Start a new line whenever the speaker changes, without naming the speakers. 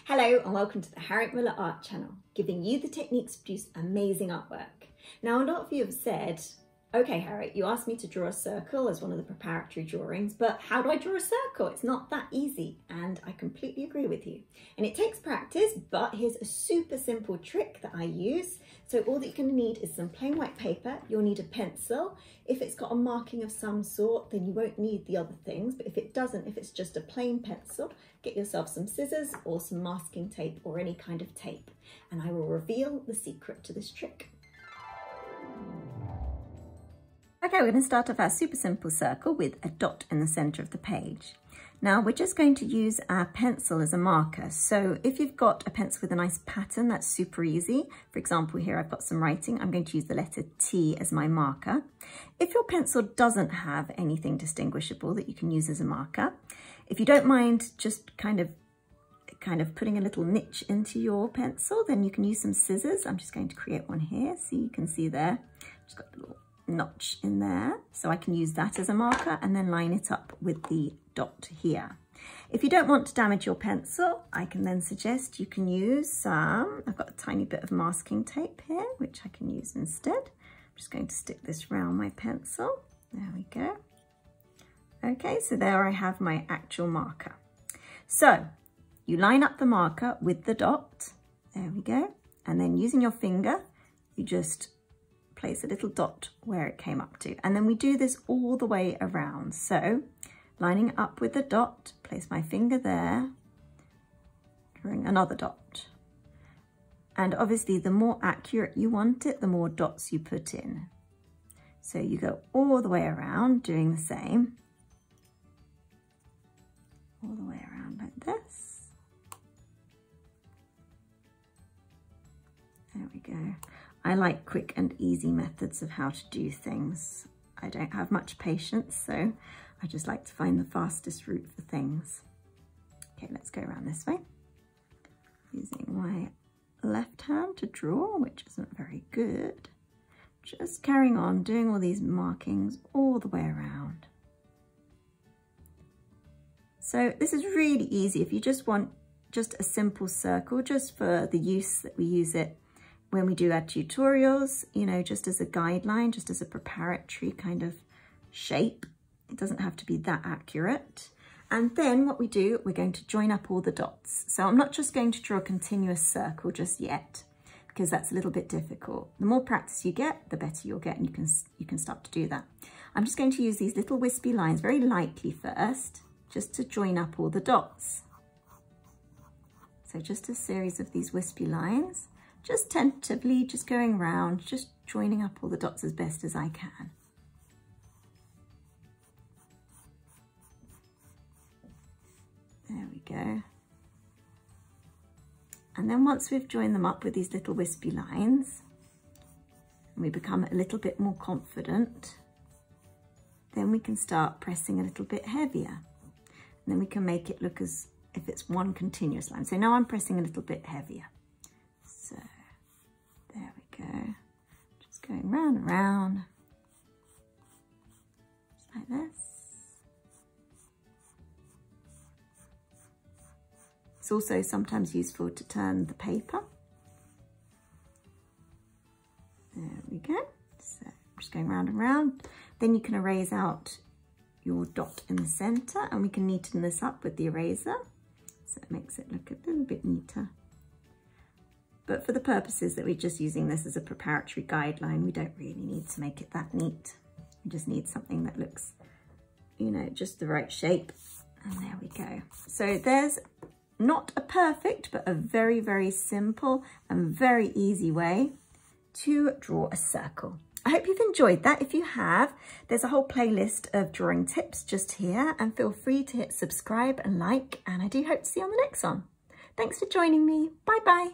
Hello and welcome to the Harriet Muller Art Channel, giving you the techniques to produce amazing artwork. Now, a lot of you have said, okay Harriet, you asked me to draw a circle as one of the preparatory drawings, but how do I draw a circle? It's not that easy, and I completely agree with you. And it takes practice, but here's a super simple trick that I use. So all that you're going to need is some plain white paper. You'll need a pencil. If it's got a marking of some sort, then you won't need the other things, but if it doesn't, if it's just a plain pencil, get yourself some scissors or some masking tape or any kind of tape, and I will reveal the secret to this trick. Okay, we're going to start off our super simple circle with a dot in the center of the page. Now we're just going to use our pencil as a marker. So if you've got a pencil with a nice pattern, that's super easy. For example, here I've got some writing. I'm going to use the letter T as my marker. If your pencil doesn't have anything distinguishable that you can use as a marker, if you don't mind just kind of putting a little niche into your pencil, then you can use some scissors. I'm just going to create one here so you can see there. Just got a little notch in there, so I can use that as a marker and then line it up with the dot here. If you don't want to damage your pencil, I can then suggest you can use some, I've got a tiny bit of masking tape here, which I can use instead. I'm just going to stick this round my pencil. There we go. Okay, so there I have my actual marker. So you line up the marker with the dot. There we go. And then using your finger, you just place a little dot where it came up to. And then we do this all the way around. So lining up with the dot, place my finger there, drawing another dot. And obviously the more accurate you want it, the more dots you put in. So you go all the way around doing the same. All the way around like this. There we go. I like quick and easy methods of how to do things. I don't have much patience, so I just like to find the fastest route for things. Okay, let's go around this way. Using my left hand to draw, which isn't very good. Just carrying on, doing all these markings all the way around. So this is really easy if you just want just a simple circle, just for the use that we use it when we do our tutorials, you know, just as a guideline, just as a preparatory kind of shape. It doesn't have to be that accurate. And then what we do, we're going to join up all the dots. So I'm not just going to draw a continuous circle just yet, because that's a little bit difficult. The more practice you get, the better you'll get, and you can start to do that. I'm just going to use these little wispy lines very lightly first, just to join up all the dots. So just a series of these wispy lines, just tentatively, just going round, just joining up all the dots as best as I can. There we go. And then once we've joined them up with these little wispy lines, and we become a little bit more confident, then we can start pressing a little bit heavier. And then we can make it look as if it's one continuous line. So now I'm pressing a little bit heavier. So there we go. Just going round and round, just like this. It's also sometimes useful to turn the paper. There we go. So just going round and round. Then you can erase out your dot in the center, and we can neaten this up with the eraser. So it makes it look a little bit neater. But for the purposes that we're just using this as a preparatory guideline, we don't really need to make it that neat. We just need something that looks, you know, just the right shape. And there we go. So there's not a perfect, but a very, very simple and very easy way to draw a circle. I hope you've enjoyed that. If you have, there's a whole playlist of drawing tips just here, and feel free to hit subscribe and like, and I do hope to see you on the next one. Thanks for joining me. Bye bye.